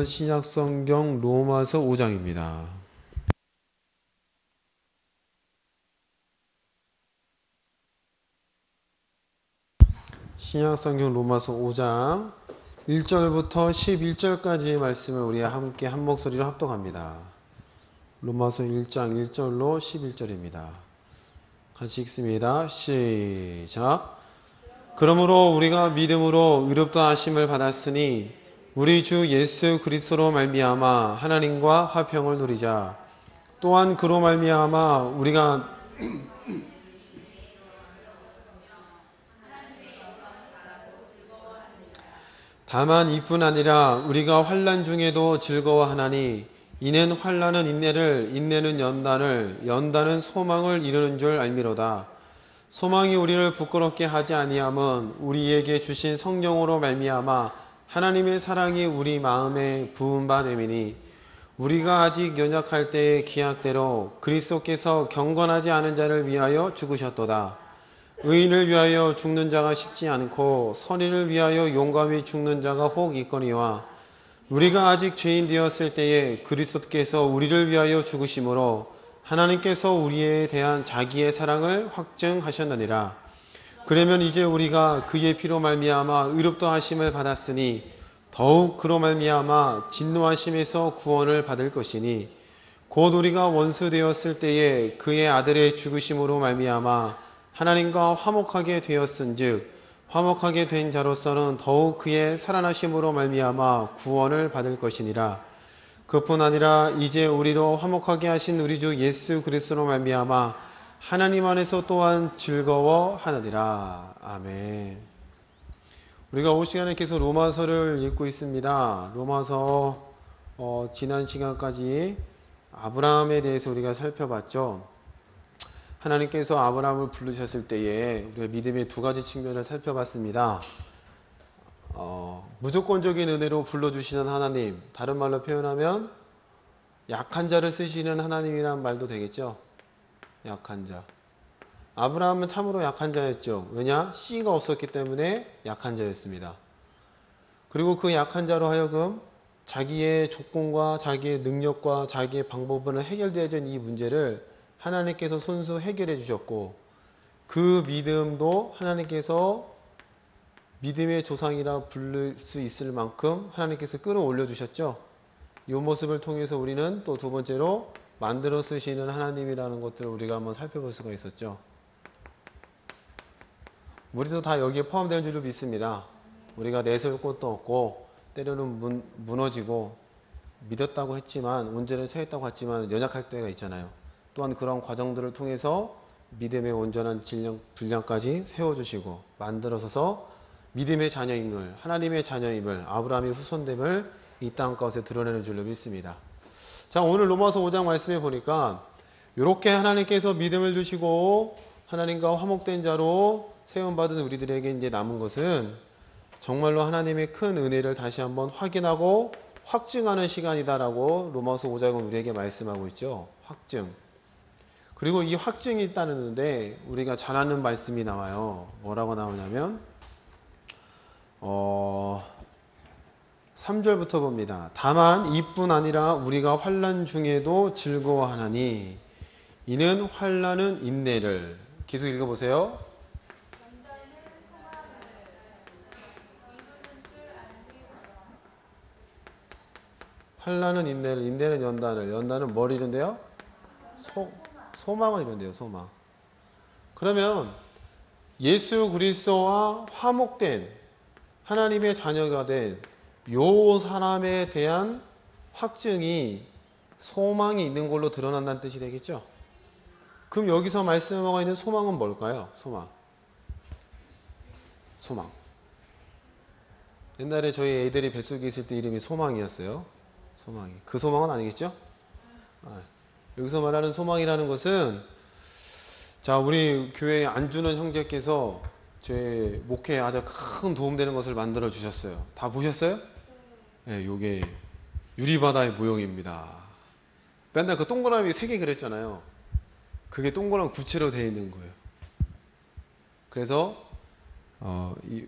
신약성경 로마서 5장입니다. 신약성경 로마서 5장 1절부터 11절까지의 말씀을 우리가 함께 한 목소리로 합독합니다. 로마서 1장 1절로 11절입니다. 같이 읽습니다. 시작. 그러므로 우리가 믿음으로 의롭다 하심을 받았으니 우리 주 예수 그리스도로 말미암아 하나님과 화평을 누리자. 또한 그로 말미암아 우리가 다만 이뿐 아니라 우리가 환난 중에도 즐거워하나니 이는 환난은 인내를, 인내는 연단을, 연단은 소망을 이루는 줄 알미로다. 소망이 우리를 부끄럽게 하지 아니함은 우리에게 주신 성령으로 말미암아 하나님의 사랑이 우리 마음에 부은 바 됨이니 우리가 아직 연약할 때의 기약대로 그리스도께서 경건하지 않은 자를 위하여 죽으셨도다. 의인을 위하여 죽는 자가 쉽지 않고 선인을 위하여 용감히 죽는 자가 혹 있거니와 우리가 아직 죄인 되었을 때에 그리스도께서 우리를 위하여 죽으심으로 하나님께서 우리에 대한 자기의 사랑을 확증하셨느니라. 그러면 이제 우리가 그의 피로 말미암아 의롭다 하심을 받았으니 더욱 그로 말미암아 진노하심에서 구원을 받을 것이니 곧 우리가 원수 되었을 때에 그의 아들의 죽으심으로 말미암아 하나님과 화목하게 되었은즉 화목하게 된 자로서는 더욱 그의 살아나심으로 말미암아 구원을 받을 것이니라. 그뿐 아니라 이제 우리로 화목하게 하신 우리 주 예수 그리스도로 말미암아 하나님 안에서 또한 즐거워하느니라. 아멘. 우리가 올 시간에 계속 로마서를 읽고 있습니다. 로마서 지난 시간까지 아브라함에 대해서 우리가 살펴봤죠. 하나님께서 아브라함을 부르셨을 때에 우리가 믿음의 두 가지 측면을 살펴봤습니다. 무조건적인 은혜로 불러주시는 하나님, 다른 말로 표현하면 약한 자를 쓰시는 하나님이란 말도 되겠죠. 약한 자. 아브라함은 참으로 약한 자였죠. 왜냐? 씨가 없었기 때문에 약한 자였습니다. 그리고 그 약한 자로 하여금 자기의 조건과 자기의 능력과 자기의 방법으로 해결되어진 이 문제를 하나님께서 손수 해결해 주셨고, 그 믿음도 하나님께서 믿음의 조상이라 부를 수 있을 만큼 하나님께서 끌어올려 주셨죠. 이 모습을 통해서 우리는 또 두 번째로 만들어 쓰시는 하나님이라는 것들을 우리가 한번 살펴볼 수가 있었죠. 우리도 다 여기에 포함되는 줄로 믿습니다. 우리가 내세울 곳도 없고 때로는 무너지고 믿었다고 했지만 온전히 세웠다고 했지만 연약할 때가 있잖아요. 또한 그런 과정들을 통해서 믿음의 온전한 분량까지 세워주시고 만들어서서 믿음의 자녀임을, 하나님의 자녀임을, 아브라함의 후손됨을 이 땅 가운데 드러내는 줄로 믿습니다. 자, 오늘 로마서 5장 말씀해 보니까 이렇게 하나님께서 믿음을 주시고 하나님과 화목된 자로 세움받은 우리들에게 이제 남은 것은 정말로 하나님의 큰 은혜를 다시 한번 확인하고 확증하는 시간이다라고 로마서 5장은 우리에게 말씀하고 있죠. 확증. 그리고 이 확증이 있다는데 우리가 잘 아는 말씀이 나와요. 뭐라고 나오냐면 3절부터 봅니다. 다만 이뿐 아니라 우리가 환난 중에도 즐거워하나니 이는 환난은 인내를, 계속 읽어보세요. 환난은 인내를, 인내는 연단을, 연단은 뭘 이룬대요? 소망을 이룬대요. 소망. 그러면 예수 그리스도와 화목된 하나님의 자녀가 된 요 사람에 대한 확증이 소망이 있는 걸로 드러난다는 뜻이 되겠죠. 그럼 여기서 말씀하고 있는 소망은 뭘까요? 소망. 옛날에 저희 애들이 뱃속에 있을 때 이름이 소망이었어요. 소망이. 그 소망은 아니겠죠? 여기서 말하는 소망이라는 것은, 자, 우리 교회에 안주는 형제께서 제 목회에 아주 큰 도움되는 것을 만들어 주셨어요. 다 보셨어요? 네, 요게 유리바다의 모형입니다. 맨날 그 동그라미 3개 그렸잖아요. 그게 동그란 구체로 되어 있는 거예요. 그래서 이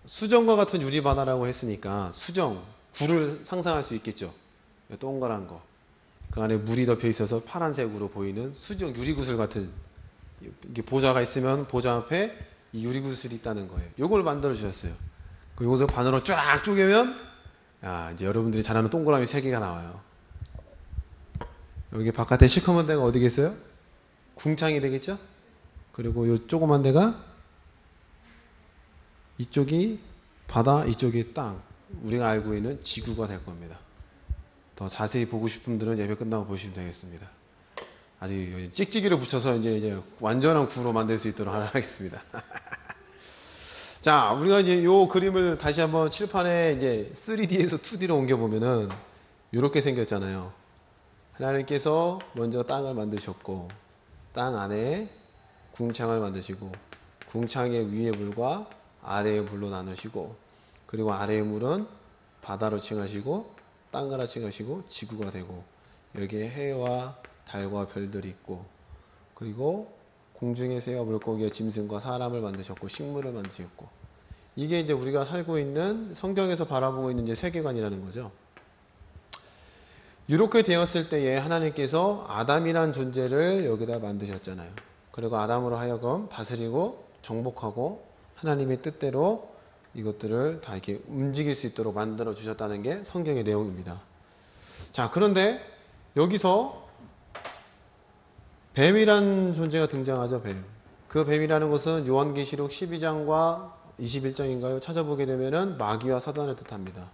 수정과 같은 유리바다라고 했으니까 수정, 굴을 상상할 수 있겠죠. 동그란 거. 그 안에 물이 덮여 있어서 파란색으로 보이는 수정 유리구슬 같은, 이게 보자가 있으면 보자 앞에 이 유리구슬이 있다는 거예요. 요걸 만들어 주셨어요. 그리고 여기서 반으로 쫙 쪼개면 이제 여러분들이 잘 아는 동그라미 3개가 나와요. 여기 바깥에 시커먼 데가 어디겠어요? 궁창이 되겠죠? 그리고 요 조그만 데가, 이쪽이 바다, 이쪽이 땅, 우리가 알고 있는 지구가 될 겁니다. 더 자세히 보고 싶은 분들은 예배 끝나고 보시면 되겠습니다. 아직 찍찍이를 붙여서 이제 완전한 구로 만들 수 있도록 하겠습니다. 자, 우리가 이제 요 그림을 다시 한번 칠판에 이제 3D에서 2D로 옮겨보면은 이렇게 생겼잖아요. 하나님께서 먼저 땅을 만드셨고, 땅 안에 궁창을 만드시고, 궁창의 위의 물과 아래의 물로 나누시고, 그리고 아래의 물은 바다로 칭하시고, 땅으로 칭하시고, 지구가 되고, 여기에 해와 달과 별들이 있고, 그리고 공중의 새와 물고기와 짐승과 사람을 만드셨고, 식물을 만드셨고, 이게 이제 우리가 살고 있는, 성경에서 바라보고 있는 이제 세계관이라는 거죠. 이렇게 되었을 때에 하나님께서 아담이란 존재를 여기다 만드셨잖아요. 그리고 아담으로 하여금 다스리고 정복하고 하나님의 뜻대로 이것들을 다 이렇게 움직일 수 있도록 만들어 주셨다는 게 성경의 내용입니다. 자, 그런데 여기서 뱀이란 존재가 등장하죠. 뱀. 그 뱀이라는 것은 요한계시록 12장과 21장인가요? 찾아보게 되면은 마귀와 사단을 뜻합니다.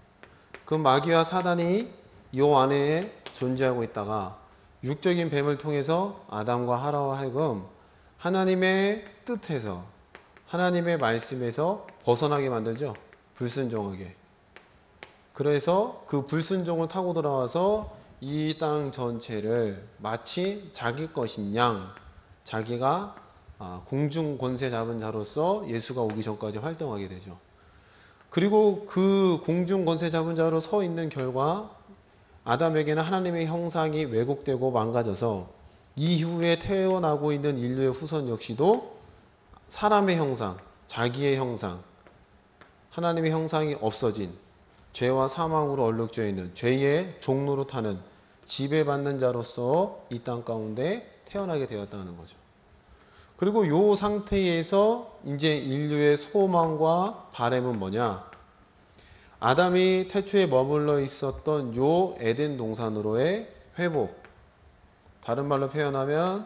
그 마귀와 사단이 요 안에 존재하고 있다가 육적인 뱀을 통해서 아담과 하와와 하여금 하나님의 뜻에서, 하나님의 말씀에서 벗어나게 만들죠. 불순종하게. 그래서 그 불순종을 타고 돌아와서 이 땅 전체를 마치 자기 것인 양, 자기가 공중 권세 잡은 자로서 예수가 오기 전까지 활동하게 되죠. 그리고 그 공중 권세 잡은 자로 서 있는 결과 아담에게는 하나님의 형상이 왜곡되고 망가져서 이후에 태어나고 있는 인류의 후손 역시도 사람의 형상, 자기의 형상, 하나님의 형상이 없어진, 죄와 사망으로 얼룩져 있는 죄의 종로로 타는 지배받는 자로서 이 땅 가운데 태어나게 되었다는 거죠. 그리고 이 상태에서 이제 인류의 소망과 바람은 뭐냐? 아담이 태초에 머물러 있었던 요 에덴 동산으로의 회복, 다른 말로 표현하면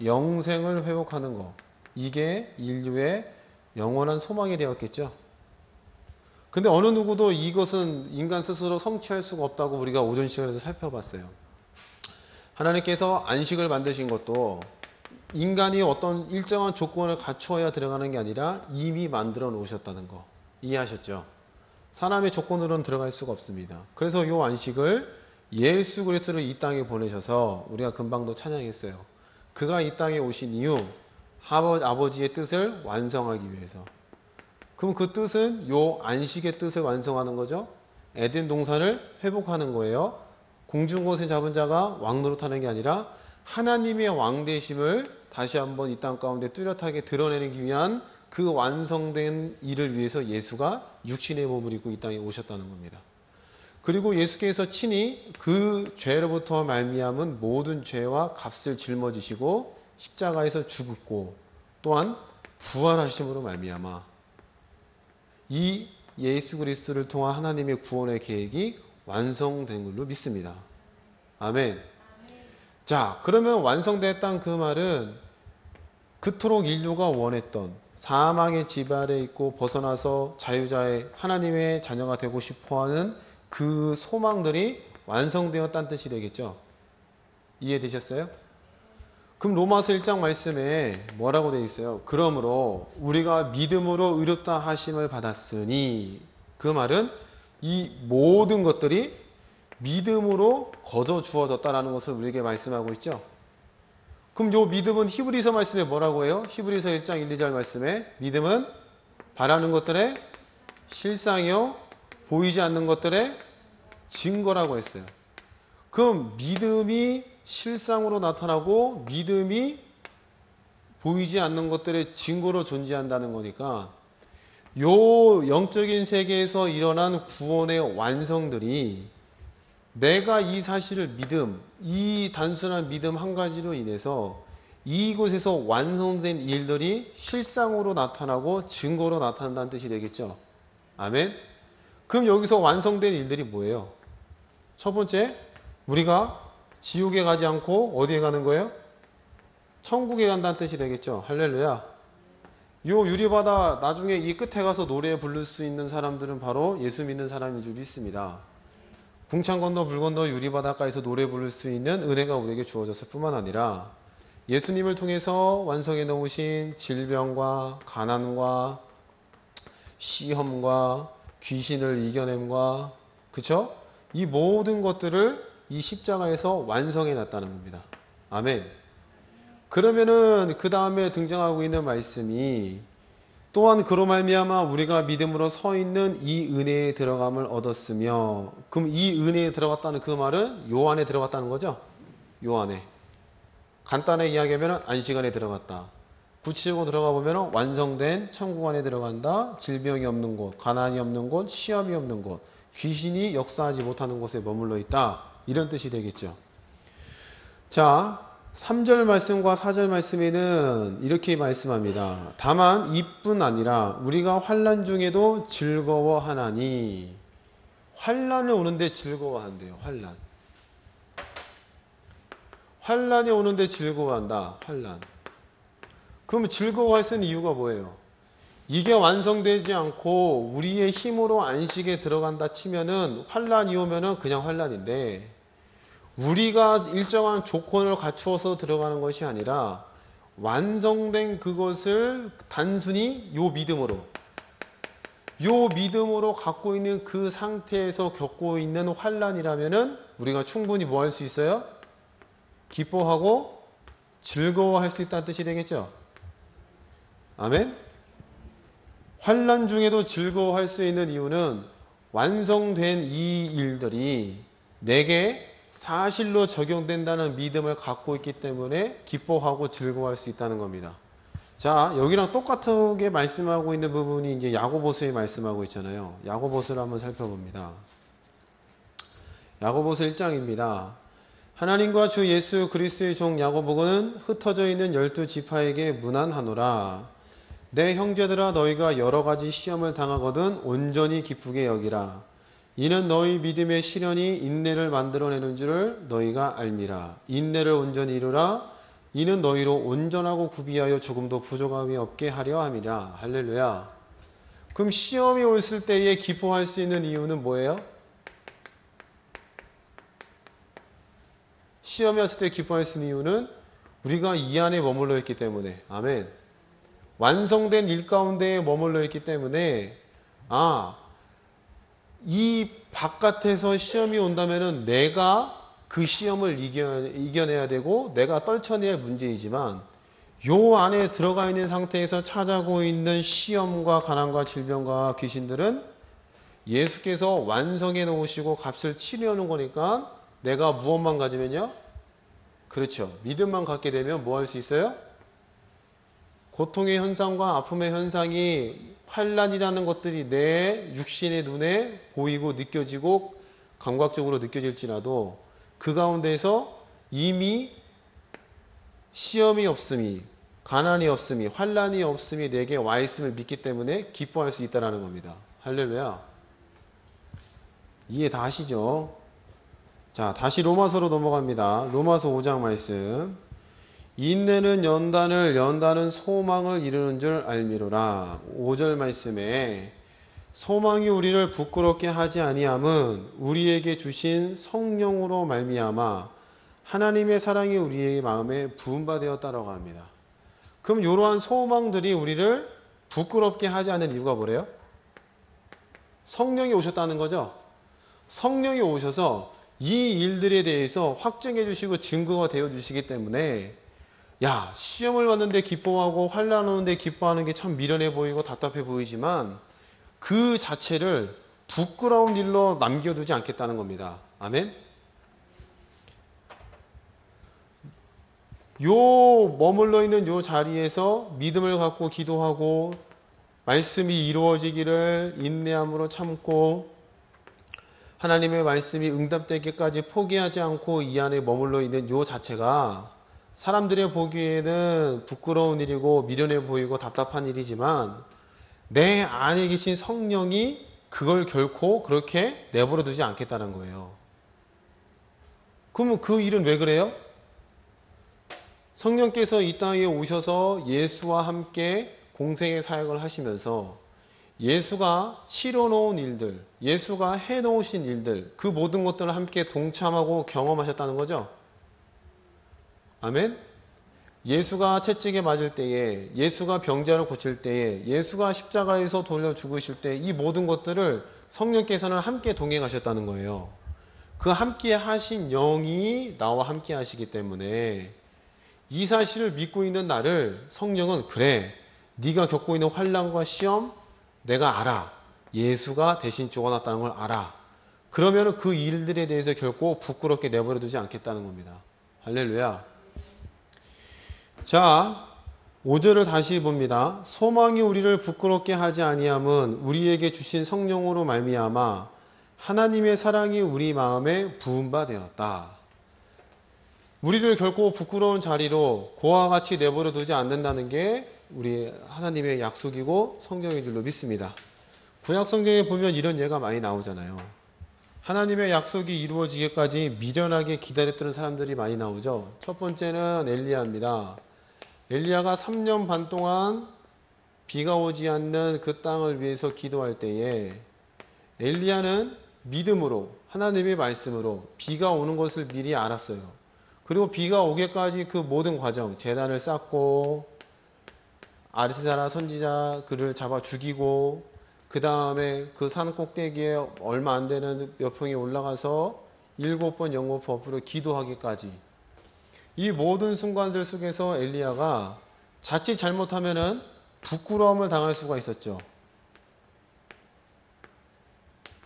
영생을 회복하는 것, 이게 인류의 영원한 소망이 되었겠죠. 근데 어느 누구도 이것은 인간 스스로 성취할 수가 없다고 우리가 오전 시간에서 살펴봤어요. 하나님께서 안식을 만드신 것도 인간이 어떤 일정한 조건을 갖추어야 들어가는 게 아니라 이미 만들어 놓으셨다는 거 이해하셨죠? 사람의 조건으로는 들어갈 수가 없습니다. 그래서 이 안식을 예수 그리스도를 이 땅에 보내셔서 우리가 금방도 찬양했어요. 그가 이 땅에 오신 이유, 아버지의 뜻을 완성하기 위해서. 그럼 그 뜻은 요 안식의 뜻을 완성하는 거죠. 에덴 동산을 회복하는 거예요. 공중곳에 잡은 자가 왕노릇하는 게 아니라 하나님의 왕되심을 다시 한번 이 땅 가운데 뚜렷하게 드러내기 위한 그 완성된 일을 위해서 예수가 육신의 몸을 입고 이 땅에 오셨다는 겁니다. 그리고 예수께서 친히 그 죄로부터 말미암은 모든 죄와 값을 짊어지시고 십자가에서 죽었고 또한 부활하심으로 말미암아 이 예수 그리스도를 통한 하나님의 구원의 계획이 완성된 걸로 믿습니다. 아멘. 자, 그러면 완성됐다는 그 말은 그토록 인류가 원했던 사망의 지발에 있고 벗어나서 자유자의 하나님의 자녀가 되고 싶어하는 그 소망들이 완성되었다는 뜻이 되겠죠. 이해되셨어요? 그럼 로마서 1장 말씀에 뭐라고 되어 있어요? 그러므로 우리가 믿음으로 의롭다 하심을 받았으니, 그 말은 이 모든 것들이 믿음으로 거저 주어졌다라는 것을 우리에게 말씀하고 있죠. 그럼 요 믿음은 히브리서 말씀에 뭐라고 해요? 히브리서 1장 1, 2절 말씀에 믿음은 바라는 것들의 실상이요 보이지 않는 것들의 증거라고 했어요. 그럼 믿음이 실상으로 나타나고 믿음이 보이지 않는 것들의 증거로 존재한다는 거니까 요 영적인 세계에서 일어난 구원의 완성들이 내가 이 사실을 이 단순한 믿음 한 가지로 인해서 이곳에서 완성된 일들이 실상으로 나타나고 증거로 나타난다는 뜻이 되겠죠. 아멘. 그럼 여기서 완성된 일들이 뭐예요? 첫 번째, 우리가 지옥에 가지 않고 어디에 가는 거예요? 천국에 간다는 뜻이 되겠죠. 할렐루야. 요 유리바다 나중에 이 끝에 가서 노래 부를 수 있는 사람들은 바로 예수 믿는 사람인 줄 믿습니다. 궁창 건너 물 건너 유리바닷가에서 노래 부를 수 있는 은혜가 우리에게 주어졌을 뿐만 아니라 예수님을 통해서 완성해 놓으신 질병과 가난과 시험과 귀신을 이겨냄과 그쵸? 이 모든 것들을 이 십자가에서 완성해 놨다는 겁니다. 아멘. 그러면은 그 다음에 등장하고 있는 말씀이 또한 그로 말미암아 우리가 믿음으로 서 있는 이 은혜에 들어감을 얻었으며, 그럼 이 은혜에 들어갔다는 그 말은 요 안에 들어갔다는 거죠? 요 안에. 간단하게 이야기하면 안식안에 들어갔다. 구체적으로 들어가 보면 완성된 천국 안에 들어간다. 질병이 없는 곳, 가난이 없는 곳, 시험이 없는 곳, 귀신이 역사하지 못하는 곳에 머물러 있다. 이런 뜻이 되겠죠. 자, 3절 말씀과 4절 말씀에는 이렇게 말씀합니다. 다만 이뿐 아니라 우리가 환난 중에도 즐거워하나니. 환난이 오는데 즐거워한대요. 환난이 오는데 즐거워한다. 환난. 그러면 즐거워할 수 있는 이유가 뭐예요? 이게 완성되지 않고 우리의 힘으로 안식에 들어간다 치면은 환난이 오면은 그냥 환난인데, 우리가 일정한 조건을 갖추어서 들어가는 것이 아니라 완성된 그것을 단순히 요 믿음으로 갖고 있는 그 상태에서 겪고 있는 환난이라면은 우리가 충분히 뭐 할 수 있어요? 기뻐하고 즐거워할 수 있다는 뜻이 되겠죠. 아멘. 환난 중에도 즐거워할 수 있는 이유는 완성된 이 일들이 내게 사실로 적용된다는 믿음을 갖고 있기 때문에 기뻐하고 즐거워할 수 있다는 겁니다. 자, 여기랑 똑같게 말씀하고 있는 부분이 이제 야고보서에 말씀하고 있잖아요. 야고보서를 한번 살펴봅니다. 야고보서 1장입니다. 하나님과 주 예수 그리스도의 종 야고보는 흩어져 있는 12지파에게 문안하노라. 내 형제들아, 너희가 여러 가지 시험을 당하거든 온전히 기쁘게 여기라. 이는 너희 믿음의 시련이 인내를 만들어내는 줄을 너희가 알미라. 인내를 온전히 이루라. 이는 너희로 온전하고 구비하여 조금도 부족함이 없게 하려 함이라. 할렐루야. 그럼 시험이 올을 때에 기뻐할 수 있는 이유는 뭐예요? 시험이 왔을 때 기뻐할 수 있는 이유는 우리가 이 안에 머물러 있기 때문에. 아멘. 완성된 일 가운데에 머물러 있기 때문에, 이 바깥에서 시험이 온다면은 내가 그 시험을 이겨내야 되고 내가 떨쳐내야 할 문제이지만, 요 안에 들어가 있는 상태에서 찾아오고 있는 시험과 가난과 질병과 귀신들은 예수께서 완성해 놓으시고 값을 치르려 놓은 거니까, 내가 무엇만 가지면요? 그렇죠. 믿음만 갖게 되면 뭐 할 수 있어요? 고통의 현상과 아픔의 현상이, 환난이라는 것들이 내 육신의 눈에 보이고 느껴지고 감각적으로 느껴질지라도 그 가운데서 이미 시험이 없음이, 가난이 없음이, 환난이 없음이 내게 와 있음을 믿기 때문에 기뻐할 수 있다는 겁니다. 할렐루야. 이해 다 하시죠? 자, 다시 로마서로 넘어갑니다. 로마서 5장 말씀. 인내는 연단은 소망을 이루는 줄 알미로라. 5절 말씀에 소망이 우리를 부끄럽게 하지 아니함은 우리에게 주신 성령으로 말미암아 하나님의 사랑이 우리의 마음에 부음받았다라고 합니다. 그럼 이러한 소망들이 우리를 부끄럽게 하지 않는 이유가 뭐래요? 성령이 오셨다는 거죠. 성령이 오셔서 이 일들에 대해서 확증해 주시고 증거가 되어 주시기 때문에, 야, 시험을 받는데 기뻐하고 환난 오는데 기뻐하는 게 참 미련해 보이고 답답해 보이지만 그 자체를 부끄러운 일로 남겨두지 않겠다는 겁니다. 아멘. 요 머물러 있는 요 자리에서 믿음을 갖고 기도하고 말씀이 이루어지기를 인내함으로 참고 하나님의 말씀이 응답되기까지 포기하지 않고 이 안에 머물러 있는 요 자체가 사람들의 보기에는 부끄러운 일이고 미련해 보이고 답답한 일이지만 내 안에 계신 성령이 그걸 결코 그렇게 내버려 두지 않겠다는 거예요. 그러면 그 일은 왜 그래요? 성령께서 이 땅에 오셔서 예수와 함께 공생의 사역을 하시면서 예수가 치러놓은 일들, 예수가 해놓으신 일들, 그 모든 것들을 함께 동참하고 경험하셨다는 거죠. 아멘? 예수가 채찍에 맞을 때에, 예수가 병자를 고칠 때에, 예수가 십자가에서 돌려 죽으실 때 이 모든 것들을 성령께서는 함께 동행하셨다는 거예요. 그 함께 하신 영이 나와 함께 하시기 때문에 이 사실을 믿고 있는 나를 성령은 그래, 네가 겪고 있는 환난과 시험 내가 알아. 예수가 대신 죽어놨다는 걸 알아. 그러면 그 일들에 대해서 결코 부끄럽게 내버려 두지 않겠다는 겁니다. 할렐루야. 자, 5절을 다시 봅니다. 소망이 우리를 부끄럽게 하지 아니함은 우리에게 주신 성령으로 말미암아 하나님의 사랑이 우리 마음에 부은 바 되었다. 우리를 결코 부끄러운 자리로 고와 같이 내버려 두지 않는다는 게 우리 하나님의 약속이고 성경인 줄로 믿습니다. 구약 성경에 보면 이런 예가 많이 나오잖아요. 하나님의 약속이 이루어지기까지 미련하게 기다렸던 사람들이 많이 나오죠. 첫 번째는 엘리야입니다. 엘리야가 3년 반 동안 비가 오지 않는 그 땅을 위해서 기도할 때에 엘리야는 믿음으로 하나님의 말씀으로 비가 오는 것을 미리 알았어요. 그리고 비가 오기까지 그 모든 과정, 제단을 쌓고 아르세사라 선지자 그를 잡아 죽이고 그 다음에 그 산 꼭대기에 얼마 안 되는 몇 평에 올라가서 7번 영업법으로 기도하기까지 이 모든 순간들 속에서 엘리야가 자칫 잘못하면은 부끄러움을 당할 수가 있었죠.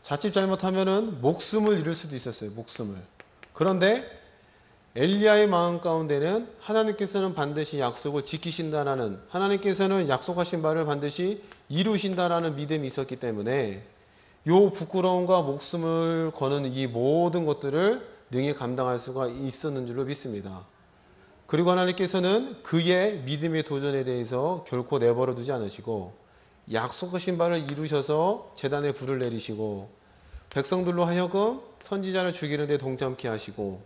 자칫 잘못하면은 목숨을 잃을 수도 있었어요. 목숨을. 그런데 엘리야의 마음 가운데는 하나님께서는 반드시 약속을 지키신다라는, 하나님께서는 약속하신 바를 반드시 이루신다라는 믿음이 있었기 때문에 요 부끄러움과 목숨을 거는 이 모든 것들을 능히 감당할 수가 있었는 줄로 믿습니다. 그리고 하나님께서는 그의 믿음의 도전에 대해서 결코 내버려 두지 않으시고 약속하신 바를 이루셔서 제단에 불을 내리시고 백성들로 하여금 선지자를 죽이는 데 동참케 하시고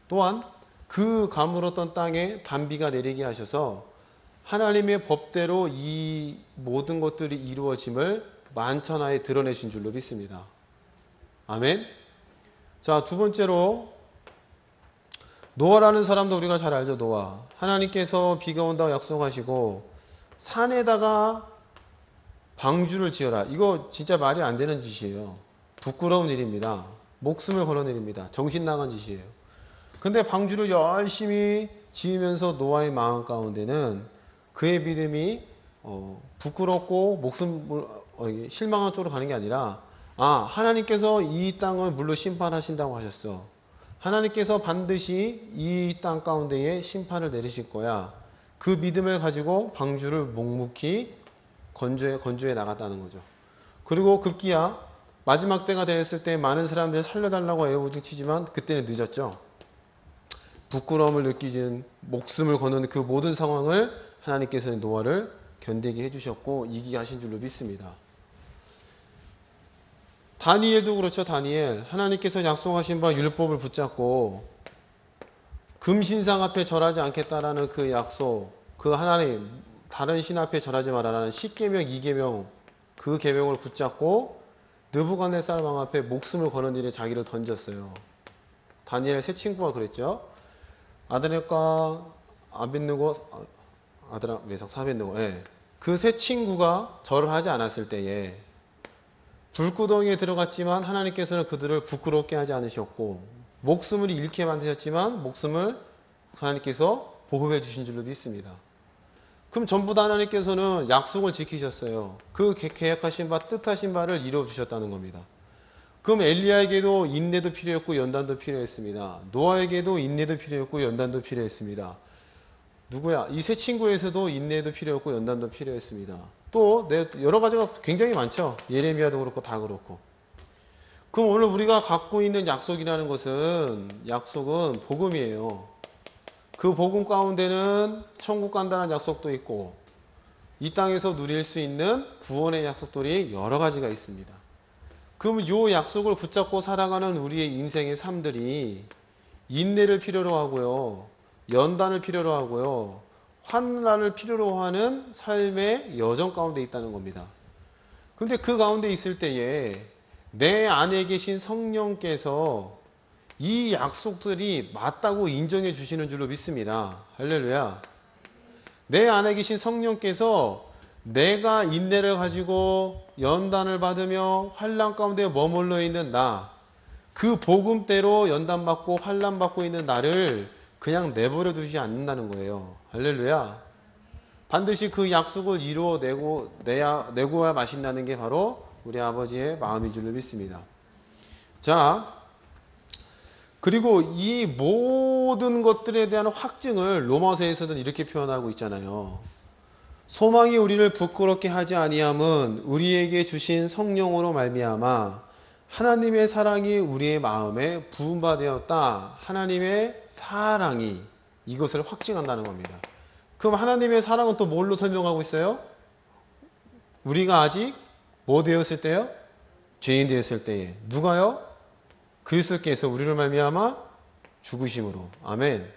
또한 그 가물었던 땅에 단비가 내리게 하셔서 하나님의 법대로 이 모든 것들이 이루어짐을 만천하에 드러내신 줄로 믿습니다. 아멘. 자, 두 번째로 노아라는 사람도 우리가 잘 알죠. 노아. 하나님께서 비가 온다고 약속하시고 산에다가 방주를 지어라. 이거 진짜 말이 안 되는 짓이에요. 부끄러운 일입니다. 목숨을 거는 일입니다. 정신 나간 짓이에요. 근데 방주를 열심히 지으면서 노아의 마음 가운데는 그의 믿음이 부끄럽고 목숨을 실망한 쪽으로 가는 게 아니라 하나님께서 이 땅을 물로 심판하신다고 하셨어. 하나님께서 반드시 이 땅 가운데에 심판을 내리실 거야. 그 믿음을 가지고 방주를 묵묵히 건조해 나갔다는 거죠. 그리고 급기야 마지막 때가 되었을 때 많은 사람들이 살려달라고 애우중치지만 그때는 늦었죠. 부끄러움을 느끼는 목숨을 거는 그 모든 상황을 하나님께서는 노아를 견디게 해주셨고 이기게 하신 줄로 믿습니다. 다니엘도 그렇죠. 다니엘. 하나님께서 약속하신 바 율법을 붙잡고 금신상 앞에 절하지 않겠다라는 그 약속, 그 하나님 다른 신 앞에 절하지 말아라는 10계명 2계명 그 계명을 붙잡고 느부갓네살 왕 앞에 목숨을 거는 일에 자기를 던졌어요. 다니엘 세 친구가 그랬죠. 아드넷과 아벳느고, 아드라 메삭 사벳느고, 그 세 친구가 절을 하지 않았을 때에 불구덩이에 들어갔지만 하나님께서는 그들을 부끄럽게 하지 않으셨고 목숨을 잃게 만드셨지만 목숨을 하나님께서 보호해 주신 줄로 믿습니다. 그럼 전부 다 하나님께서는 약속을 지키셨어요. 그 계획하신 바 뜻하신 바를 이루어 주셨다는 겁니다. 그럼 엘리야에게도 인내도 필요했고 연단도 필요했습니다. 노아에게도 인내도 필요했고 연단도 필요했습니다. 누구야? 이 세 친구에서도 인내도 필요했고 연단도 필요했습니다. 또 여러 가지가 굉장히 많죠. 예레미야도 그렇고 다 그렇고. 그럼 오늘 우리가 갖고 있는 약속이라는 것은 약속은 복음이에요. 그 복음 가운데는 천국 간다는 약속도 있고 이 땅에서 누릴 수 있는 구원의 약속들이 여러 가지가 있습니다. 그럼 이 약속을 붙잡고 살아가는 우리의 인생의 삶들이 인내를 필요로 하고요. 연단을 필요로 하고요. 환난을 필요로 하는 삶의 여정 가운데 있다는 겁니다. 근데 그 가운데 있을 때에 내 안에 계신 성령께서 이 약속들이 맞다고 인정해 주시는 줄로 믿습니다. 할렐루야. 내 안에 계신 성령께서 내가 인내를 가지고 연단을 받으며 환난 가운데 머물러 있는 나, 그 복음대로 연단받고 환난받고 있는 나를 그냥 내버려 두지 않는다는 거예요. 할렐루야. 반드시 그 약속을 내고야 마신다는 게 바로 우리 아버지의 마음인 줄로 믿습니다. 자, 그리고 이 모든 것들에 대한 확증을 로마서에서는 이렇게 표현하고 있잖아요. 소망이 우리를 부끄럽게 하지 아니함은 우리에게 주신 성령으로 말미암아 하나님의 사랑이 우리의 마음에 부음받았다. 하나님의 사랑이 이것을 확증한다는 겁니다. 그럼 하나님의 사랑은 또 뭘로 설명하고 있어요? 우리가 아직 뭐 되었을 때요? 죄인 되었을 때에. 누가요? 그리스도께서 우리를 말미암아 죽으심으로. 아멘.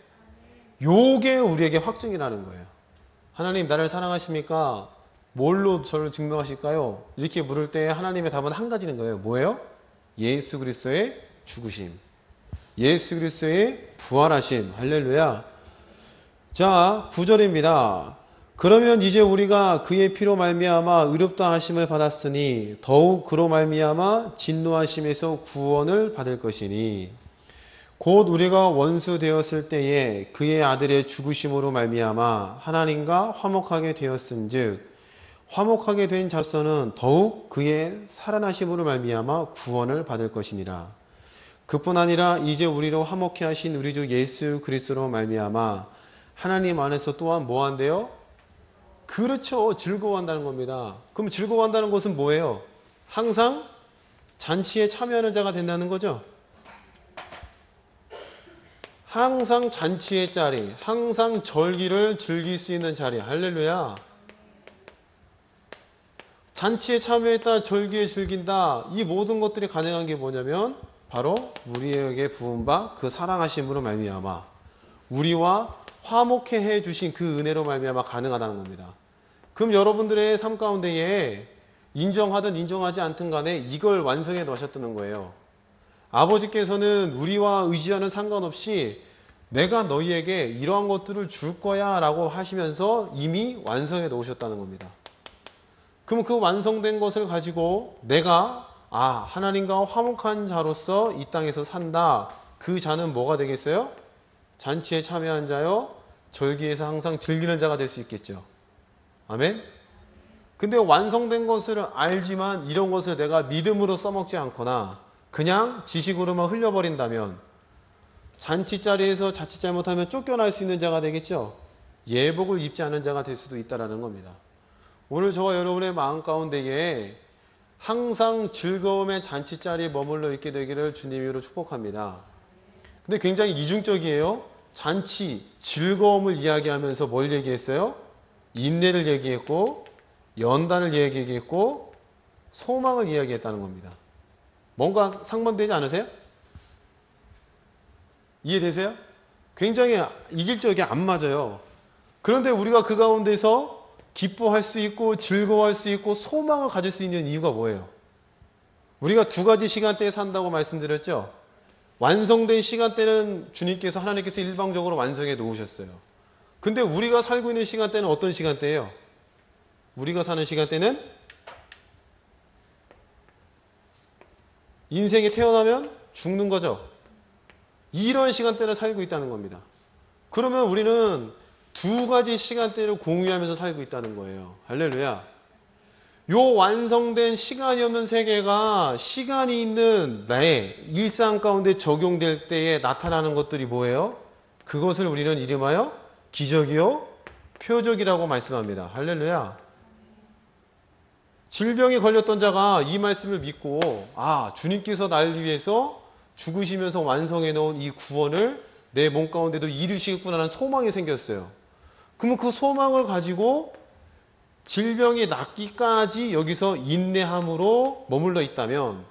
요게 우리에게 확증이라는 거예요. 하나님 나를 사랑하십니까? 뭘로 저를 증명하실까요? 이렇게 물을 때 하나님의 답은 한 가지는 거예요. 뭐예요? 예수 그리스도의 죽으심. 예수 그리스도의 부활하심. 할렐루야. 자, 9절입니다. 그러면 이제 우리가 그의 피로 말미암아 의롭다 하심을 받았으니 더욱 그로 말미암아 진노하심에서 구원을 받을 것이니 곧 우리가 원수 되었을 때에 그의 아들의 죽으심으로 말미암아 하나님과 화목하게 되었음즉 화목하게 된 자로서는 더욱 그의 살아나심으로 말미암아 구원을 받을 것이니라. 그뿐 아니라 이제 우리로 화목케 하신 우리 주 예수 그리스도로 말미암아 하나님 안에서 또한 뭐 한대요? 그렇죠. 즐거워한다는 겁니다. 그럼 즐거워한다는 것은 뭐예요? 항상 잔치에 참여하는 자가 된다는 거죠. 항상 잔치의 자리, 항상 절기를 즐길 수 있는 자리. 할렐루야. 잔치에 참여했다, 절기에 즐긴다. 이 모든 것들이 가능한 게 뭐냐면 바로 우리에게 부은바 그 사랑하심으로 말미암아 우리와 화목해 해주신 그 은혜로 말미암아 가능하다는 겁니다. 그럼 여러분들의 삶 가운데에 인정하든 인정하지 않든 간에 이걸 완성해 놓으셨다는 거예요. 아버지께서는 우리와 의지와는 상관없이 내가 너희에게 이러한 것들을 줄 거야 라고 하시면서 이미 완성해 놓으셨다는 겁니다. 그럼 그 완성된 것을 가지고 내가 하나님과 화목한 자로서 이 땅에서 산다. 그 자는 뭐가 되겠어요? 잔치에 참여한 자요. 절기에서 항상 즐기는 자가 될 수 있겠죠. 아멘? 근데 완성된 것을 알지만 이런 것을 내가 믿음으로 써먹지 않거나 그냥 지식으로만 흘려버린다면 잔치 자리에서 자칫 잘못하면 쫓겨날 수 있는 자가 되겠죠. 예복을 입지 않은 자가 될 수도 있다는 겁니다. 오늘 저와 여러분의 마음 가운데에 항상 즐거움의 잔치 자리에 머물러 있게 되기를 주님으로 축복합니다. 근데 굉장히 이중적이에요. 잔치, 즐거움을 이야기하면서 뭘 얘기했어요? 인내를 얘기했고 연단을 얘기했고 소망을 이야기했다는 겁니다. 뭔가 상반되지 않으세요? 이해되세요? 굉장히 이질적이 안 맞아요. 그런데 우리가 그 가운데서 기뻐할 수 있고 즐거워할 수 있고 소망을 가질 수 있는 이유가 뭐예요? 우리가 두 가지 시간대에 산다고 말씀드렸죠? 완성된 시간대는 주님께서 하나님께서 일방적으로 완성해 놓으셨어요. 근데 우리가 살고 있는 시간대는 어떤 시간대예요? 우리가 사는 시간대는 인생에 태어나면 죽는 거죠. 이런 시간대를 살고 있다는 겁니다. 그러면 우리는 두 가지 시간대를 공유하면서 살고 있다는 거예요. 할렐루야. 요 완성된 시간이 없는 세계가 시간이 있는 나의 일상 가운데 적용될 때에 나타나는 것들이 뭐예요? 그것을 우리는 이름하여 기적이요 표적이라고 말씀합니다. 할렐루야. 질병에 걸렸던 자가 이 말씀을 믿고 주님께서 날 위해서 죽으시면서 완성해 놓은 이 구원을 내 몸 가운데도 이루시겠구나라는 소망이 생겼어요. 그러면 그 소망을 가지고 질병이 낫기까지 여기서 인내함으로 머물러 있다면,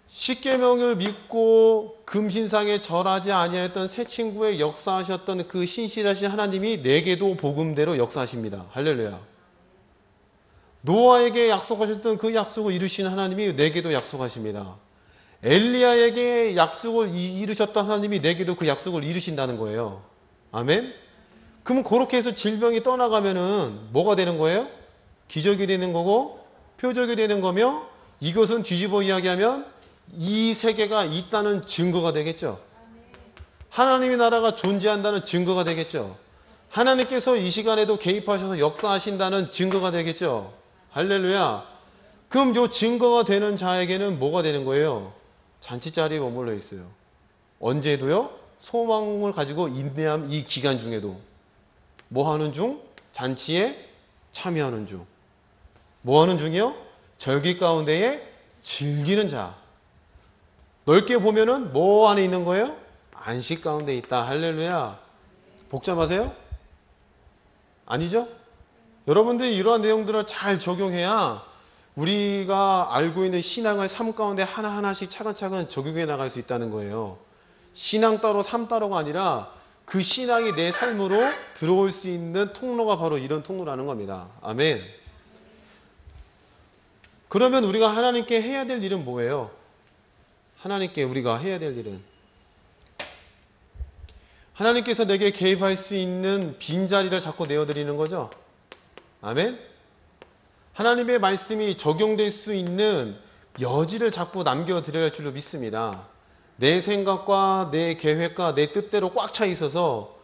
십계명을 믿고 금신상에 절하지 아니하였던 새 친구의 역사하셨던 그 신실하신 하나님이 내게도 복음대로 역사하십니다. 할렐루야. 노아에게 약속하셨던 그 약속을 이루신 하나님이 내게도 약속하십니다. 엘리야에게 약속을 이루셨던 하나님이 내게도 그 약속을 이루신다는 거예요. 아멘? 그럼 그렇게 해서 질병이 떠나가면은 뭐가 되는 거예요? 기적이 되는 거고 표적이 되는 거며, 이것은 뒤집어 이야기하면 이 세계가 있다는 증거가 되겠죠. 하나님의 나라가 존재한다는 증거가 되겠죠. 하나님께서 이 시간에도 개입하셔서 역사하신다는 증거가 되겠죠. 할렐루야. 그럼 이 증거가 되는 자에게는 뭐가 되는 거예요? 잔치자리에 머물러 있어요. 언제도요? 소망을 가지고 인내함, 이 기간 중에도 뭐 하는 중? 잔치에 참여하는 중. 뭐 하는 중이요? 절기 가운데에 즐기는 자. 넓게 보면은 뭐 안에 있는 거예요? 안식 가운데 있다. 할렐루야. 복잡하세요? 아니죠? 여러분들이 이러한 내용들을 잘 적용해야 우리가 알고 있는 신앙을 삶 가운데 하나하나씩 차근차근 적용해 나갈 수 있다는 거예요. 신앙 따로 삶 따로가 아니라 그 신앙이 내 삶으로 들어올 수 있는 통로가 바로 이런 통로라는 겁니다. 아멘. 그러면 우리가 하나님께 해야 될 일은 뭐예요? 하나님께 우리가 해야 될 일은, 하나님께서 내게 개입할 수 있는 빈자리를 자꾸 내어드리는 거죠. 아멘. 하나님의 말씀이 적용될 수 있는 여지를 자꾸 남겨드려야 할 줄로 믿습니다. 내 생각과 내 계획과 내 뜻대로 꽉 차 있어서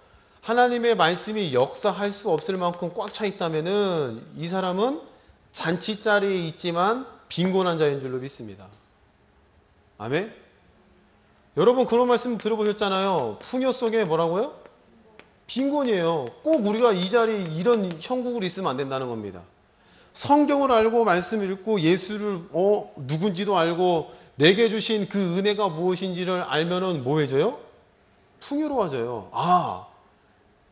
하나님의 말씀이 역사할 수 없을 만큼 꽉 차 있다면은 이 사람은 잔치자리에 있지만 빈곤한 자인 줄로 믿습니다. 아멘. 여러분 그런 말씀 들어보셨잖아요. 풍요 속에 뭐라고요? 빈곤이에요. 꼭 우리가 이 자리에 이런 형국으로 있으면 안 된다는 겁니다. 성경을 알고 말씀을 읽고 예수를 누군지도 알고 내게 주신 그 은혜가 무엇인지를 알면은 뭐 해져요? 풍요로워져요.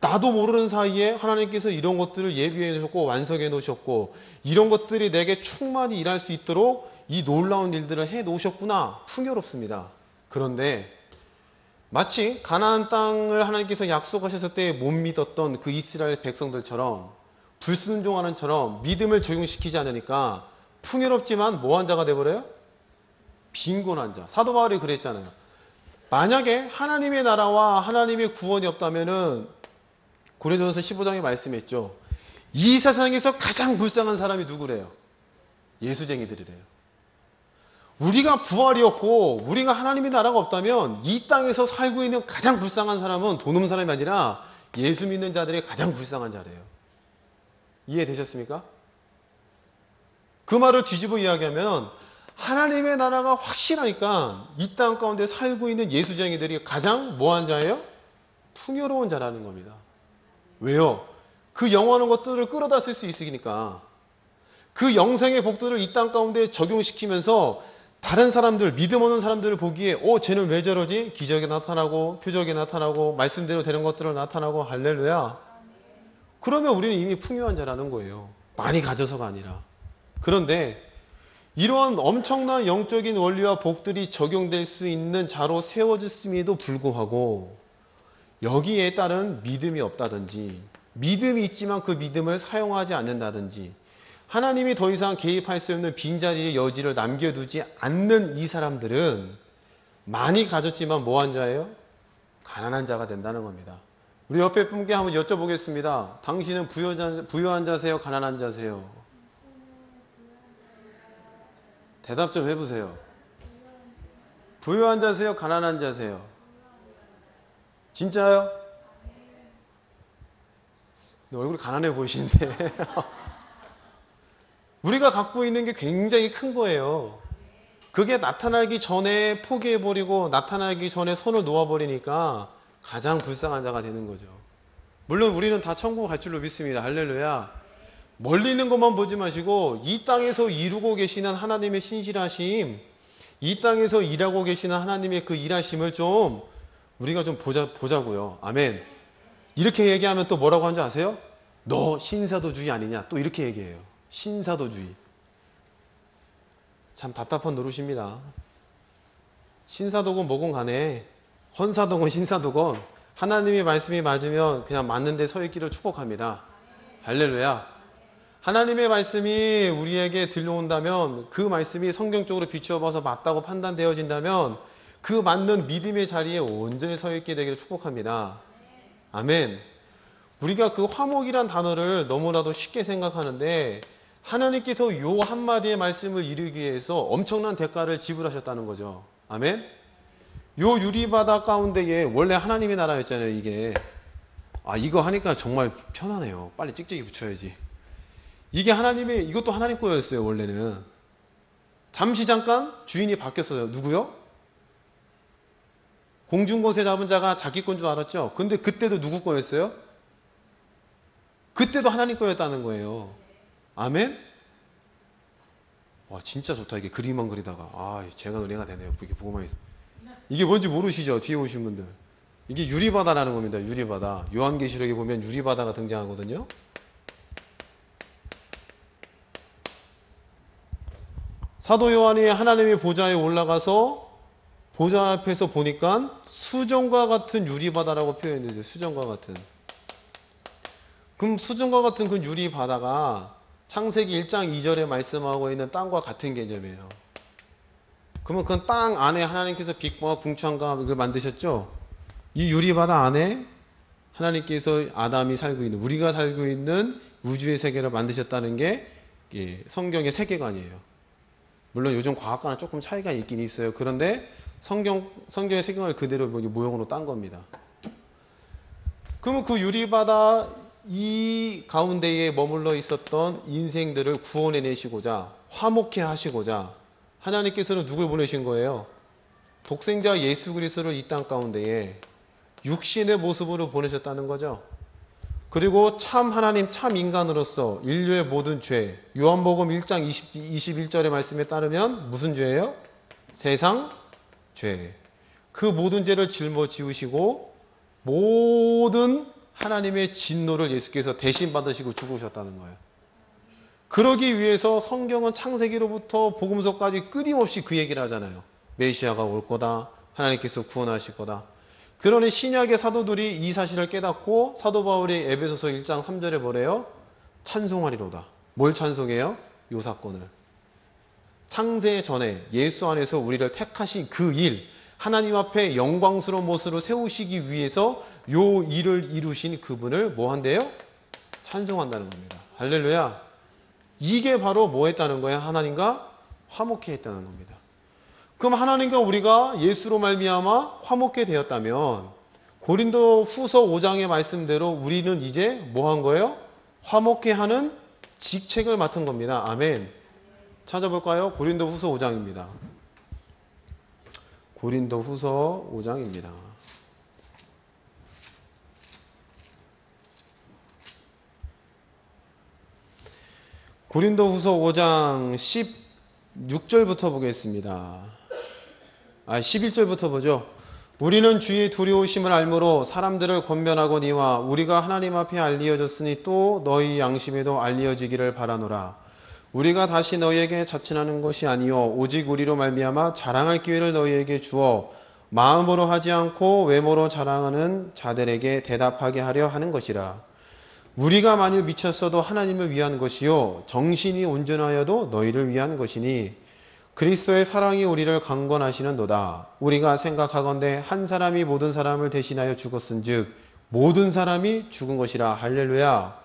나도 모르는 사이에 하나님께서 이런 것들을 예비해 놓으셨고 완성해 놓으셨고 이런 것들이 내게 충만히 일할 수 있도록 이 놀라운 일들을 해 놓으셨구나. 풍요롭습니다. 그런데 마치 가나안 땅을 하나님께서 약속하셨을 때 못 믿었던 그 이스라엘 백성들처럼 불순종하는 처럼 믿음을 적용시키지 않으니까 풍요롭지만 뭐한 자가 되어버려요? 빈곤한 자. 사도 바울이 그랬잖아요. 만약에 하나님의 나라와 하나님의 구원이 없다면은 고린도전서 15장에 말씀했죠. 이 세상에서 가장 불쌍한 사람이 누구래요? 예수쟁이들이래요. 우리가 부활이 없고 우리가 하나님의 나라가 없다면 이 땅에서 살고 있는 가장 불쌍한 사람은 돈 없는 사람이 아니라 예수 믿는 자들이 가장 불쌍한 자래요. 이해되셨습니까? 그 말을 뒤집어 이야기하면 하나님의 나라가 확실하니까 이 땅 가운데 살고 있는 예수쟁이들이 가장 뭐한 자예요? 풍요로운 자라는 겁니다. 왜요? 그 영원한 것들을 끌어다 쓸 수 있으니까. 그 영생의 복들을 이 땅 가운데 적용시키면서 다른 사람들, 믿음 없는 사람들을 보기에 쟤는 왜 저러지? 기적이 나타나고 표적이 나타나고 말씀대로 되는 것들을 나타나고 할렐루야. 그러면 우리는 이미 풍요한 자라는 거예요. 많이 가져서가 아니라. 그런데 이러한 엄청난 영적인 원리와 복들이 적용될 수 있는 자로 세워졌음에도 불구하고 여기에 따른 믿음이 없다든지 믿음이 있지만 그 믿음을 사용하지 않는다든지 하나님이 더 이상 개입할 수 없는 빈자리의 여지를 남겨두지 않는 이 사람들은 많이 가졌지만 뭐한 자예요? 가난한 자가 된다는 겁니다. 우리 옆에 분께 한번 여쭤보겠습니다. 당신은 부유한 자세요? 가난한 자세요? 대답 좀 해보세요. 부유한 자세요? 가난한 자세요? 진짜요? 얼굴이 가난해 보이시는데 우리가 갖고 있는 게 굉장히 큰 거예요. 그게 나타나기 전에 포기해버리고 나타나기 전에 손을 놓아버리니까 가장 불쌍한 자가 되는 거죠. 물론 우리는 다 천국 갈 줄로 믿습니다. 할렐루야. 멀리 있는 것만 보지 마시고 이 땅에서 이루고 계시는 하나님의 신실하심, 이 땅에서 일하고 계시는 하나님의 그 일하심을 좀 우리가 좀 보자고요. 아멘. 이렇게 얘기하면 또 뭐라고 하는지 아세요? 너 신사도주의 아니냐? 또 이렇게 얘기해요. 신사도주의. 참 답답한 노릇입니다. 신사도건 뭐건 간에 헌사도건 신사도건 하나님의 말씀이 맞으면 그냥 맞는 데 서 있기를 축복합니다. 할렐루야. 하나님의 말씀이 우리에게 들려온다면 그 말씀이 성경적으로 비추어봐서 맞다고 판단되어진다면 그 맞는 믿음의 자리에 온전히 서 있게 되기를 축복합니다. 아멘. 우리가 그 화목이란 단어를 너무나도 쉽게 생각하는데 하나님께서 요 한마디의 말씀을 이루기 위해서 엄청난 대가를 지불하셨다는 거죠. 아멘. 요 유리바다 가운데에 원래 하나님의 나라였잖아요. 이게 이거 하니까 정말 편하네요. 빨리 찍찍이 붙여야지. 이게 하나님의, 이것도 하나님 거였어요. 원래는 잠시 잠깐 주인이 바뀌었어요. 누구요? 공중곳에 잡은 자가 자기 건 줄 알았죠. 근데 그때도 누구 거였어요? 그때도 하나님 거였다는 거예요. 아멘. 와, 진짜 좋다. 이게 그림만 그리다가 제가 은혜가 되네요. 이게 보고만 있어. 이게 뭔지 모르시죠? 뒤에 오신 분들. 이게 유리바다라는 겁니다. 유리바다. 요한계시록에 보면 유리바다가 등장하거든요. 사도 요한이 하나님의 보좌에 올라가서 보좌 앞에서 보니까 수정과 같은 유리바다라고 표현되죠. 수정과 같은. 그럼 수정과 같은 그 유리바다가 창세기 1장 2절에 말씀하고 있는 땅과 같은 개념이에요. 그러면 그 땅 안에 하나님께서 빛과 궁창과 이걸 만드셨죠. 이 유리바다 안에 하나님께서 아담이 살고 있는, 우리가 살고 있는 우주의 세계를 만드셨다는 게 성경의 세계관이에요. 물론 요즘 과학과는 조금 차이가 있긴 있어요. 그런데 성경의 세계관을 그대로 모형으로 딴 겁니다. 그러면 그 유리바다 이 가운데에 머물러 있었던 인생들을 구원해내시고자, 화목해 하시고자 하나님께서는 누굴 보내신 거예요? 독생자 예수 그리스도를 이 땅 가운데에 육신의 모습으로 보내셨다는 거죠. 그리고 참 하나님, 참 인간으로서 인류의 모든 죄, 요한복음 1장 21절의 말씀에 따르면 무슨 죄예요? 세상 죄. 그 모든 죄를 짊어지우시고 모든 하나님의 진노를 예수께서 대신 받으시고 죽으셨다는 거예요. 그러기 위해서 성경은 창세기로부터 복음서까지 끊임없이 그 얘기를 하잖아요. 메시아가 올 거다. 하나님께서 구원하실 거다. 그러니 신약의 사도들이 이 사실을 깨닫고 사도 바울이 에베소서 1장 3절에 뭐래요? 찬송하리로다. 뭘 찬송해요? 요 사건을. 창세 전에 예수 안에서 우리를 택하신 그 일, 하나님 앞에 영광스러운 모습으로 세우시기 위해서 요 일을 이루신 그분을 뭐 한대요? 찬송한다는 겁니다. 할렐루야. 이게 바로 뭐 했다는 거예요? 하나님과 화목해 했다는 겁니다. 그럼 하나님과 우리가 예수로 말미암아 화목해 되었다면 고린도 후서 5장의 말씀대로 우리는 이제 뭐 한 거예요? 화목해 하는 직책을 맡은 겁니다. 아멘. 찾아볼까요? 고린도 후서 5장입니다. 고린도 후서 5장입니다. 고린도 후서 5장 16절부터 보겠습니다. 11절부터 보죠. 우리는 주의 두려우심을 알므로 사람들을 권면하거니와 우리가 하나님 앞에 알리어졌으니 또 너희 양심에도 알리어지기를 바라노라. 우리가 다시 너희에게 자친하는 것이 아니요 오직 우리로 말미암아 자랑할 기회를 너희에게 주어 마음으로 하지 않고 외모로 자랑하는 자들에게 대답하게 하려 하는 것이라. 우리가 만일 미쳤어도 하나님을 위한 것이요 정신이 온전하여도 너희를 위한 것이니 그리스도의 사랑이 우리를 강권하시는도다. 우리가 생각하건대 한 사람이 모든 사람을 대신하여 죽었은즉 모든 사람이 죽은 것이라. 할렐루야.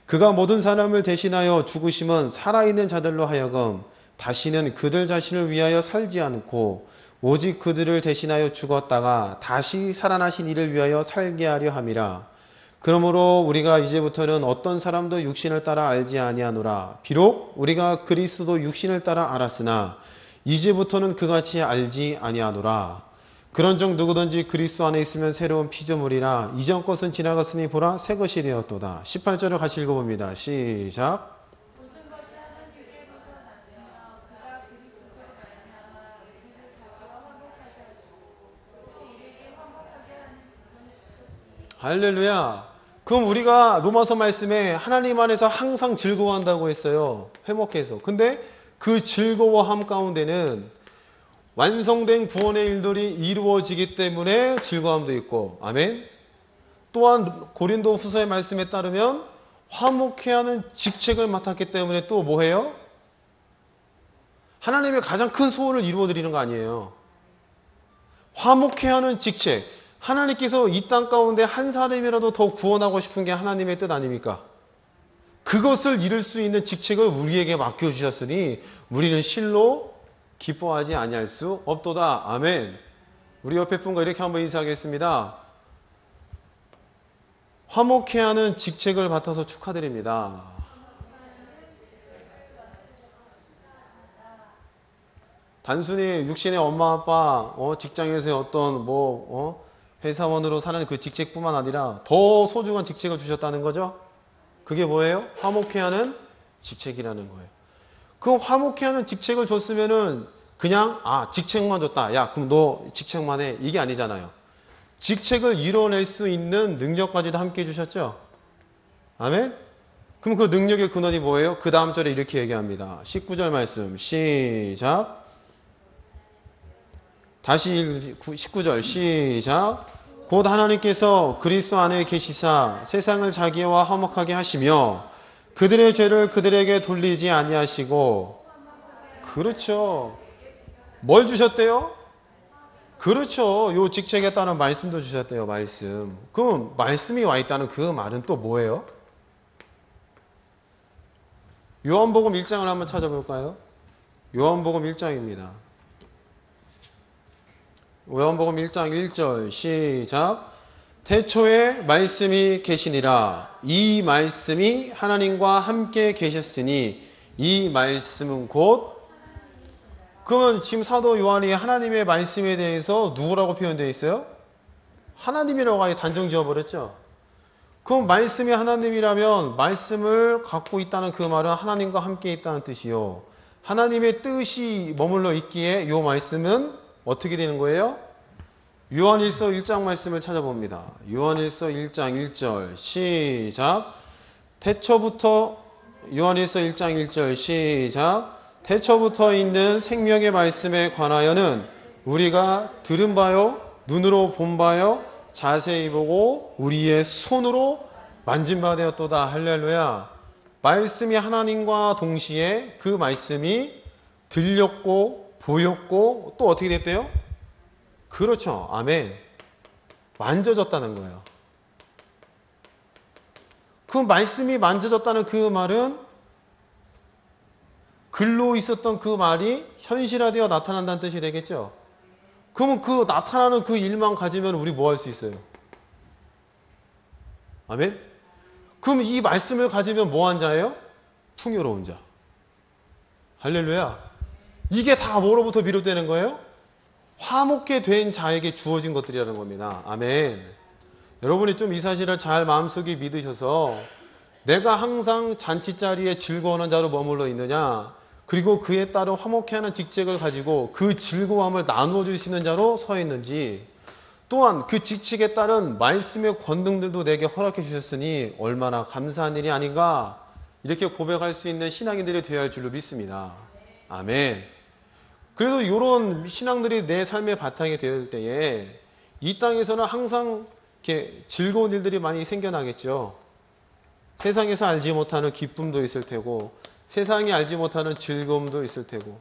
그가 모든 사람을 대신하여 죽으심은 살아있는 자들로 하여금 다시는 그들 자신을 위하여 살지 않고 오직 그들을 대신하여 죽었다가 다시 살아나신 이를 위하여 살게 하려 함이라. 그러므로 우리가 이제부터는 어떤 사람도 육신을 따라 알지 아니하노라. 비록 우리가 그리스도 육신을 따라 알았으나 이제부터는 그같이 알지 아니하노라. 그런즉 누구든지 그리스도 안에 있으면 새로운 피조물이라 이전 것은 지나갔으니 보라 새 것이 되었도다. 18절을 같이 읽어봅니다. 시작. 할렐루야. 그럼 우리가 로마서 말씀에 하나님 안에서 항상 즐거워한다고 했어요. 회복해서. 근데 그 즐거워함 가운데는 완성된 구원의 일들이 이루어지기 때문에 즐거움도 있고, 아멘. 또한 고린도 후서의 말씀에 따르면 화목해야 하는 직책을 맡았기 때문에 또 뭐해요? 하나님의 가장 큰 소원을 이루어드리는 거 아니에요. 화목해야 하는 직책. 하나님께서 이 땅 가운데 한 사람이라도 더 구원하고 싶은 게 하나님의 뜻 아닙니까? 그것을 이룰 수 있는 직책을 우리에게 맡겨주셨으니 우리는 실로 기뻐하지 아니할 수 없도다. 아멘. 우리 옆에 분과 이렇게 한번 인사하겠습니다. 화목해야 하는 직책을 맡아서 축하드립니다. 단순히 육신의 엄마 아빠 직장에서의 어떤 회사원으로 사는 그 직책뿐만 아니라 더 소중한 직책을 주셨다는 거죠. 그게 뭐예요? 화목해야 하는 직책이라는 거예요. 그 화목해야 하는 직책을 줬으면은 그냥 직책만 줬다. 야 그럼 너 직책만 해. 이게 아니잖아요. 직책을 이뤄낼 수 있는 능력까지도 함께 해주셨죠. 아멘. 그럼 그 능력의 근원이 뭐예요? 그 다음 절에 이렇게 얘기합니다. 19절 말씀 시작. 다시 19절 시작. 곧 하나님께서 그리스도 안에 계시사 세상을 자기와 화목하게 하시며 그들의 죄를 그들에게 돌리지 아니하시고. 그렇죠. 뭘 주셨대요? 그렇죠. 요 직책에 따른 말씀도 주셨대요. 말씀. 그럼 말씀이 와 있다는 그 말은 또 뭐예요? 요한복음 1장을 한번 찾아볼까요? 요한복음 1장입니다. 요한복음 1장 1절 시작. 태초에 말씀이 계시니라. 이 말씀이 하나님과 함께 계셨으니 이 말씀은 곧. 그러면 지금 사도 요한이 하나님의 말씀에 대해서 누구라고 표현되어 있어요? 하나님이라고 아예 단정 지어버렸죠. 그럼 말씀이 하나님이라면 말씀을 갖고 있다는 그 말은 하나님과 함께 있다는 뜻이요. 하나님의 뜻이 머물러 있기에 이 말씀은 어떻게 되는 거예요? 요한일서 1장 말씀을 찾아봅니다. 요한일서 1장 1절 시작. 태초부터 요한일서 1장 1절 시작. 태초부터 있는 생명의 말씀에 관하여는 우리가 들은 바요 눈으로 본 바요 자세히 보고 우리의 손으로 만진 바 되었도다. 할렐루야. 말씀이 하나님과 동시에 그 말씀이 들렸고 보였고 또 어떻게 됐대요? 그렇죠. 아멘. 만져졌다는 거예요. 그 말씀이 만져졌다는 그 말은 글로 있었던 그 말이 현실화되어 나타난다는 뜻이 되겠죠. 그러면 그 나타나는 그 일만 가지면 우리 뭐 할 수 있어요? 아멘? 그럼 이 말씀을 가지면 뭐한 자예요? 풍요로운 자. 할렐루야. 이게 다 뭐로부터 비롯되는 거예요? 화목해 된 자에게 주어진 것들이라는 겁니다. 아멘. 여러분이 좀 이 사실을 잘 마음속에 믿으셔서 내가 항상 잔치자리에 즐거워하는 자로 머물러 있느냐, 그리고 그에 따른 화목해하는 직책을 가지고 그 즐거움을 나누어 줄 수 있는 자로 서 있는지, 또한 그 직책에 따른 말씀의 권능들도 내게 허락해 주셨으니 얼마나 감사한 일이 아닌가, 이렇게 고백할 수 있는 신앙인들이 되어야 할 줄로 믿습니다. 아멘. 그래서 이런 신앙들이 내 삶의 바탕이 되을 때에 이 땅에서는 항상 이렇게 즐거운 일들이 많이 생겨나겠죠. 세상에서 알지 못하는 기쁨도 있을 테고 세상이 알지 못하는 즐거움도 있을 테고.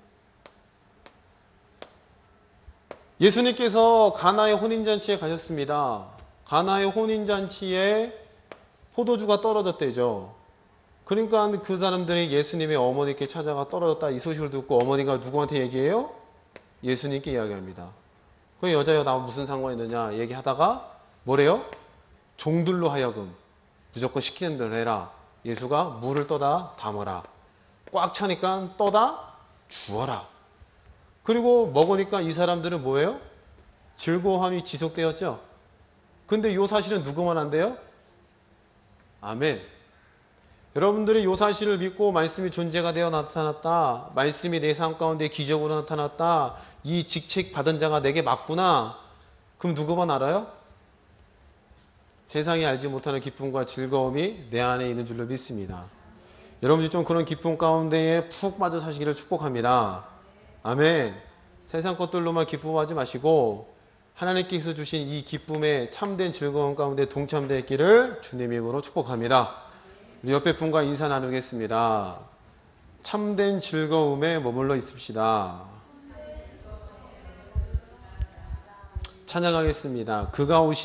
예수님께서 가나의 혼인잔치에 가셨습니다. 가나의 혼인잔치에 포도주가 떨어졌대죠. 그러니까 그 사람들이 예수님의 어머니께 찾아가 떨어졌다 이 소식을 듣고 어머니가 누구한테 얘기해요? 예수님께 이야기합니다. 그 여자여 나와 무슨 상관이 있느냐 얘기하다가 뭐래요? 종들로 하여금 무조건 시키는 대로 해라. 예수가 물을 떠다 담아라. 꽉 차니까 떠다 주어라. 그리고 먹으니까 이 사람들은 뭐예요? 즐거움이 지속되었죠. 근데 이 사실은 누구만 한대요? 아멘. 여러분들이 이 사실을 믿고 말씀이 존재가 되어 나타났다. 말씀이 내 삶 가운데 기적으로 나타났다. 이 직책 받은 자가 내게 맞구나. 그럼 누구만 알아요? 세상이 알지 못하는 기쁨과 즐거움이 내 안에 있는 줄로 믿습니다. 여러분들이 좀 그런 기쁨 가운데에 푹 빠져 사시기를 축복합니다. 아멘. 세상 것들로만 기쁨하지 마시고 하나님께서 주신 이 기쁨의 참된 즐거움 가운데 동참되기를 주님의 이름으로 축복합니다. 우리 옆에 분과 인사 나누겠습니다. 참된 즐거움에 머물러 있읍시다. 찬양하겠습니다. 그가 오신